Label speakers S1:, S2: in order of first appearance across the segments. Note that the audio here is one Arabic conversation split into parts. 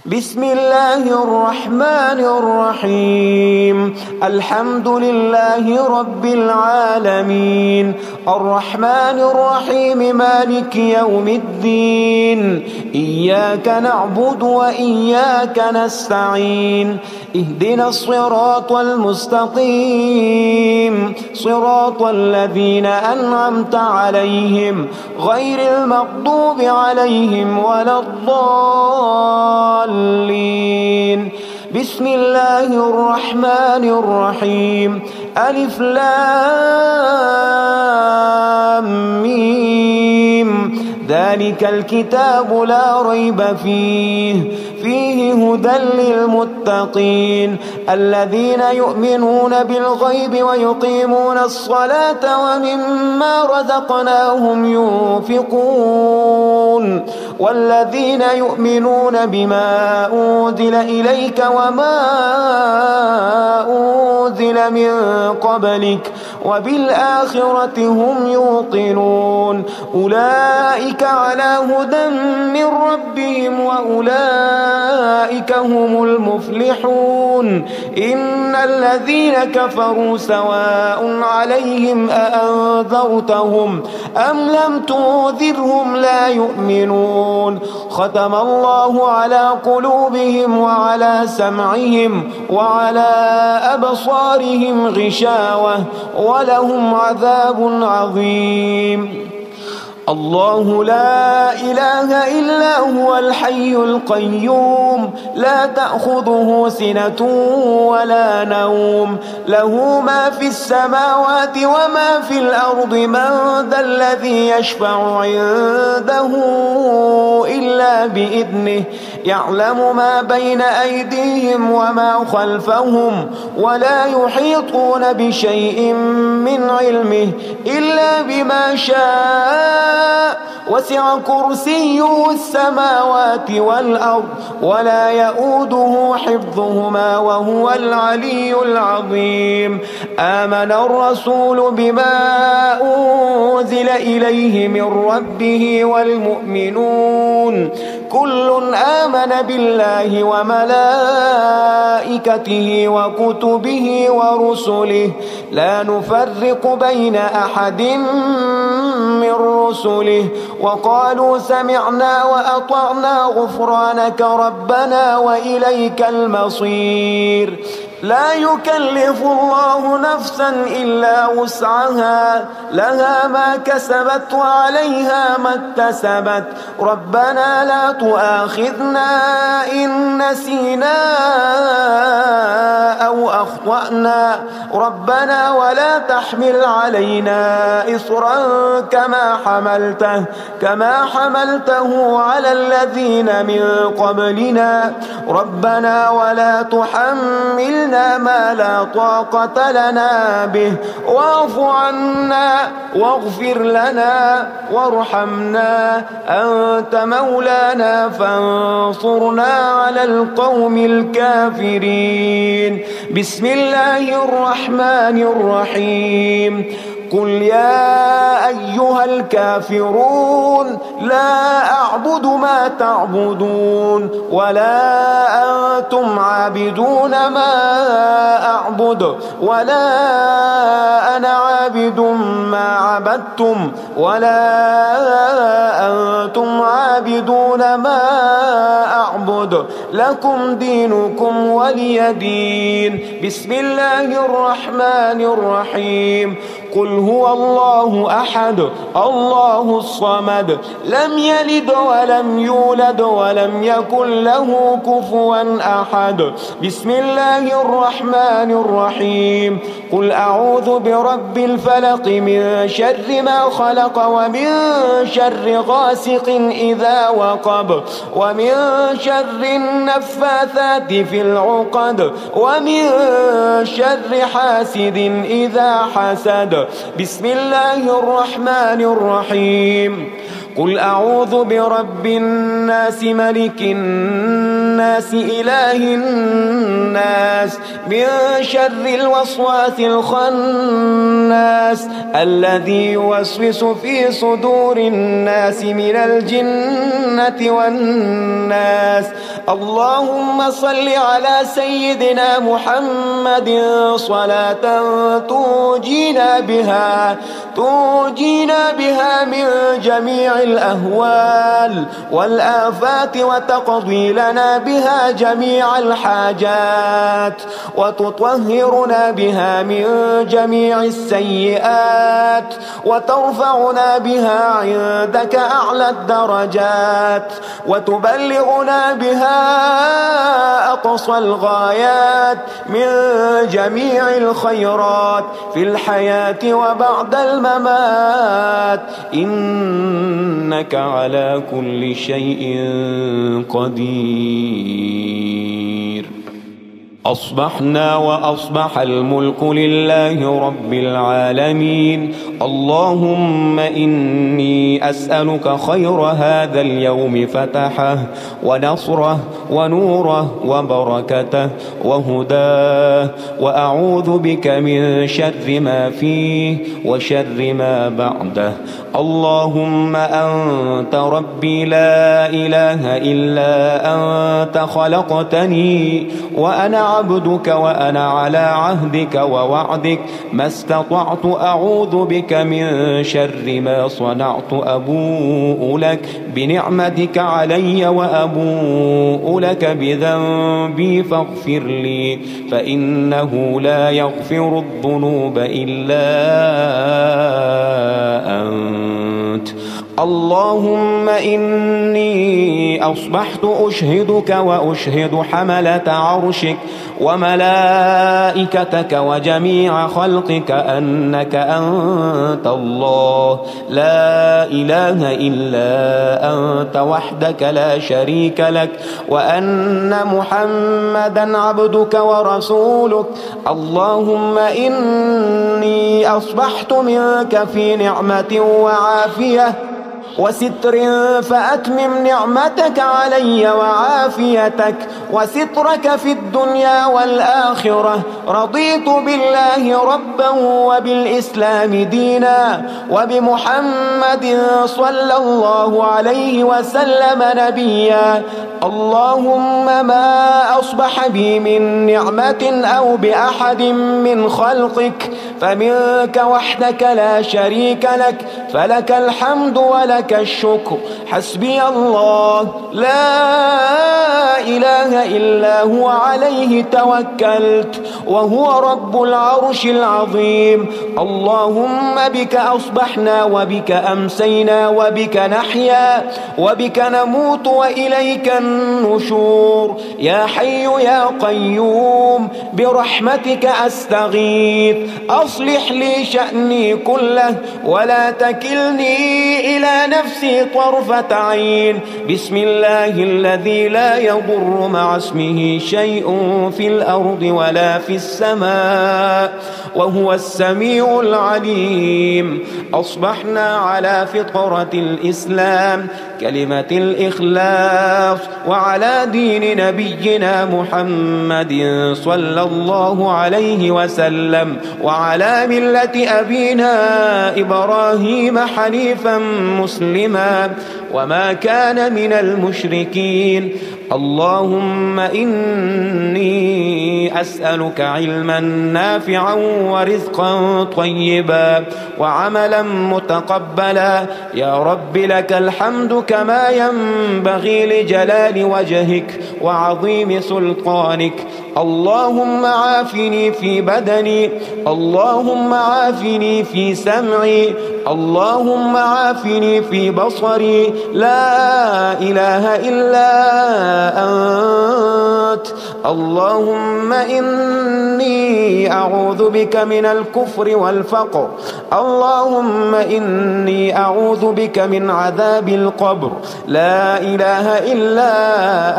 S1: بسم الله الرحمن الرحيم. الحمد لله رب العالمين، الرحمن الرحيم، مالك يوم الدين. إياك نعبد وإياك نستعين، اهدنا الصراط المستقيم، صراط الذين أنعمت عليهم غير المغضوب عليهم ولا الضالين. بسم الله الرحمن الرحيم. ألف لام ميم، ذلك الكتاب لا ريب فيه هدى للمتقين الذين يؤمنون بالغيب ويقيمون الصلاة ومما رزقناهم ينفقون والذين يؤمنون بما أنزل إليك وما أنزل من قبلك وبالآخرة هم يوقنون. أولئك على هدى من ربهم وأولئك هم المفلحون. إن الذين كفروا سواء عليهم أأنذرتهم أم لم تنذرهم لا يؤمنون. ختم الله على قلوبهم وعلى سمعهم وعلى أبصارهم غشاوة ولهم عذاب عظيم. الله لا إله إلا هو الحي القيوم، لا تأخذه سنة ولا نوم، له ما في السماوات وما في الأرض. من ذا الذي يشفع عنده إلا بإذنه، يعلم ما بين أيديهم وما خلفهم ولا يحيطون بشيء من علمه إلا بما شاء. وسع كرسيه السماوات والأرض ولا يؤوده حفظهما وهو العلي العظيم. آمن الرسول بما أنزل إليه من ربه والمؤمنون كل آمن بالله وملائكته وكتبه ورسله لا نفرق بين أحد من رسله وقالوا سمعنا وأطعنا غفرانك ربنا وإليك المصير. لا يكلف الله نفسا إلا وسعها، لها ما كسبت وعليها ما اكتسبت. ربنا لا تؤاخذنا إن نسينا أو أخطأنا، ربنا ولا تحمل علينا إصرا كما حملته على الذين من قبلنا. ربنا ولا تحملنا ما لا طاقة لنا به واعف عنا واغفر لنا وارحمنا، أنت مولانا فانصرنا على القوم الكافرين. بسم الله الرحمن الرحيم. قل يا أيها الكافرون لا أعبد ما تعبدون ولا أنتم عابدون ما أعبد ولا أنا عابد ما عبدتم ولا أنتم عابدون ما أعبد، لكم دينكم ولي دين. بسم الله الرحمن الرحيم. قل هو الله أحد الله الصمد لم يلد ولم يولد ولم يكن له كفوا أحد. بسم الله الرحمن الرحيم. قل أعوذ برب الفلق من شر ما خلق ومن شر غاسق إذا وقب ومن شر النفاثات في العقد ومن شر حاسد إذا حسد. بسم الله الرحمن الرحيم. قل أعوذ برب الناس ملك الناس إله الناس من شر الوسواس الخناس الذي يوسوس في صدور الناس من الجنة والناس. اللهم صل على سيدنا محمد صلاة تنجينا بها من جميع الأهوال والآفات وتقضي لنا بها جميع الحاجات وتطهرنا بها من جميع السيئات وترفعنا بها عندك أعلى الدرجات وتبلغنا بها أقصى الغايات من جميع الخيرات في الحياة وبعد الممات إنك على كل شيء قدير. أصبحنا وأصبح الملك لله رب العالمين. اللهم إني أسألك خير هذا اليوم فتحه ونصره ونوره وبركته وهداه، وأعوذ بك من شر ما فيه وشر ما بعده. اللهم أنت ربي لا إله إلا أنت، خلقتني وأنا عبدك وأنا على عهدك ووعدك ما استطعت. أعوذ بك من شر ما صنعت. أبوء لك بنعمتك علي وأبوء لك بذنبي فاغفر لي، فإنه لا يغفر الذنوب إلا أنت. اللهم إني أصبحت أشهدك وأشهد حملة عرشك وملائكتك وجميع خلقك أنك أنت الله لا إله إلا أنت وحدك لا شريك لك، وأن محمدا عبدك ورسولك. اللهم إني أصبحت منك في نعمة وعافية وستر، فأتمم نعمتك علي وعافيتك وسترك في الدنيا والآخرة. رضيت بالله ربا وبالإسلام دينا وبمحمد صلى الله عليه وسلم نبيا. اللهم ما أصبح بي من نعمة أو بأحد من خلقك فمنك وحدك لا شريك لك، فلك الحمد ولك الشكر. حسبي الله لا إله إلا هو عليه توكلت وهو رب العرش العظيم. اللهم بك أصبحنا وبك أمسينا وبك نحيا وبك نموت وإليك النشور. يا حي يا قيوم برحمتك أستغيث، أصلح لي شأني كله ولا تكلني إلى نفسي طرفة عين. بسم الله الذي لا يضر مع اسمه شيء في الأرض ولا في السماء وهو السميع العليم. أصبحنا على فطرة الإسلام كلمة الإخلاص وعلى دين نبينا محمد صلى الله عليه وسلم وعلى ملة أبينا إبراهيم حنيفا مسلما وما كان من المشركين. اللهم إني أسألك علما نافعا ورزقا طيبا وعملا متقبلا. يا رب لك الحمد كما ينبغي لجلال وجهك وعظيم سلطانك. اللهم عافني في بدني، اللهم عافني في سمعي، اللهم عافني في بصري. لا إله إلا أنت. اللهم إني أعوذ بك من الكفر والفقر. اللهم إني أعوذ بك من عذاب القبر. لا إله إلا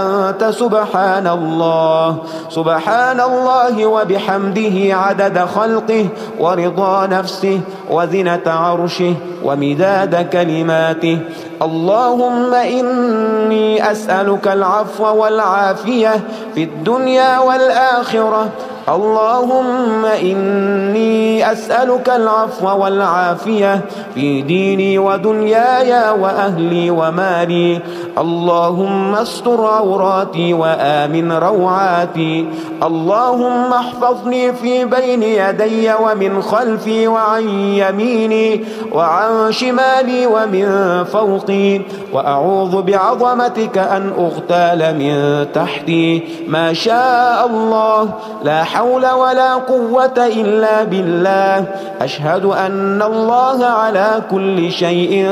S1: أنت. سبحان الله سبحان الله وبحمده عدد خلقه ورضا نفسه وزنة عرشه ومداد كلماته. اللهم إني أسألك العفو والعافية في الدنيا والآخرة. اللهم إني أسألك العفو والعافية في ديني ودنياي وأهلي ومالي. اللهم استر عوراتي وآمن روعاتي. اللهم احفظني في بين يدي ومن خلفي وعن يميني وعن شمالي ومن فوقي، وأعوذ بعظمتك أن أغتال من تحتي. ما شاء الله، لا حول ولا قوة إلا بالله. أشهد أن الله على كل شيء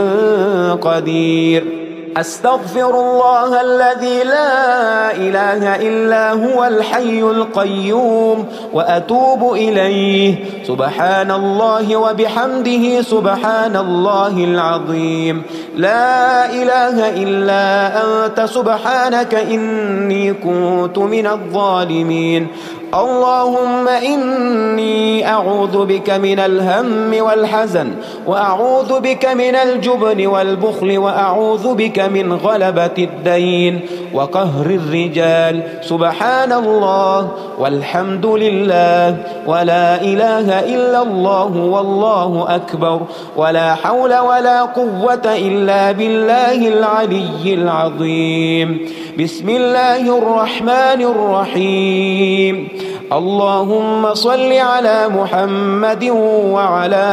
S1: قدير. أستغفر الله الذي لا إله إلا هو الحي القيوم وأتوب إليه. سبحان الله وبحمده سبحان الله العظيم. لا إله إلا أنت سبحانك إني كنت من الظالمين. اللهم إني أعوذ بك من الهم والحزن، وأعوذ بك من الجبن والبخل، وأعوذ بك من غلبة الدين وقهر الرجال. سبحان الله والحمد لله ولا إله إلا الله والله أكبر، ولا حول ولا قوة إلا بالله العلي العظيم. بسم الله الرحمن الرحيم. اللهم صل على محمد وعلى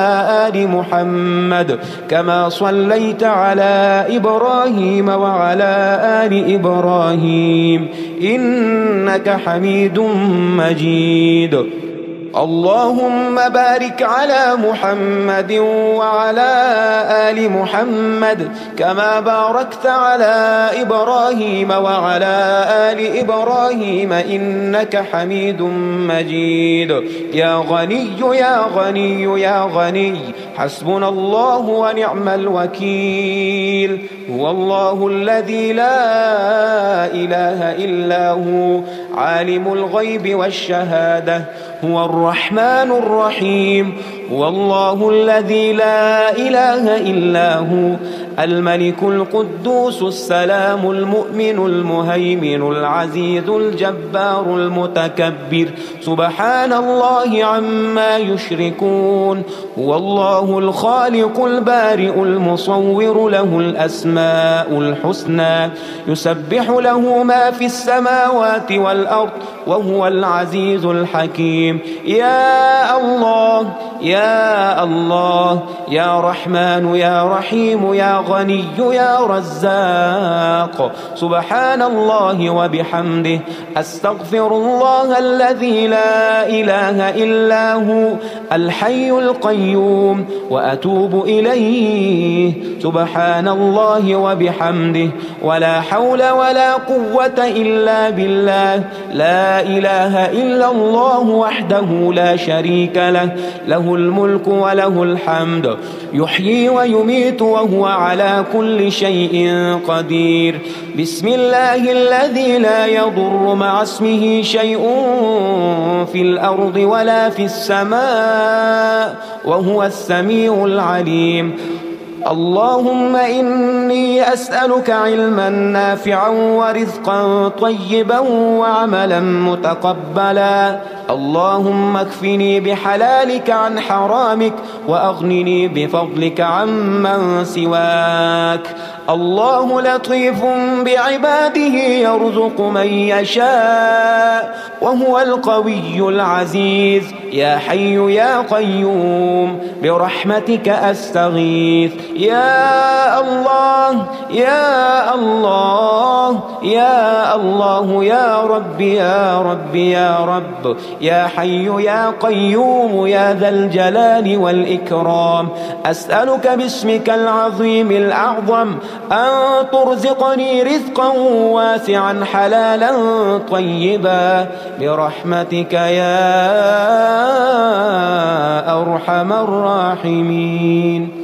S1: آل محمد كما صليت على إبراهيم وعلى آل إبراهيم إنك حميد مجيد. اللهم بارك على محمد وعلى آل محمد كما باركت على إبراهيم وعلى آل إبراهيم إنك حميد مجيد. يا غني يا غني يا غني، حسبنا الله ونعم الوكيل. هو الله الذي لا إله إلا هو، عالم الغيب والشهادة، هو الرحمن الرحيم. هو الله الذي لا إله إلا هو، الملك القدوس السلام المؤمن المهيمن العزيز الجبار المتكبر. سبحان الله عما يشركون. هو الله الخالق البارئ المصور، له الأسماء الحسنى، يسبح له ما في السماوات والأرض، وهو العزيز الحكيم. يا الله يا الله، يا رحمن يا رحيم، يا غني يا رزاق. سبحان الله وبحمده. أستغفر الله الذي لا إله إلا هو، الحي القيوم، وأتوب إليه. سبحان الله وبحمده، ولا حول ولا قوة إلا بالله. لا إله إلا الله وحده لا شريك له، له الملك وله الحمد، يحيي ويميت وهو على كل شيء قدير. بسم الله الذي لا يضر مع اسمه شيء في الأرض ولا في السماء، وهو السميع العليم. اللهم إني أسألك علما نافعا ورزقا طيبا وعملا متقبلا. اللهم اكفني بحلالك عن حرامك، وأغنني بفضلك عمن سواك. الله لطيف بعباده يرزق من يشاء، وهو القوي العزيز. يا حي يا قيوم برحمتك أستغيث. يا الله يا الله يا الله، يا رب يا رب يا رب، يا حي يا قيوم يا ذا الجلال والإكرام. أسألك باسمك العظيم الأعظم أن ترزقني رزقا واسعا حلالا طيبا برحمتك يا أرحم الراحمين.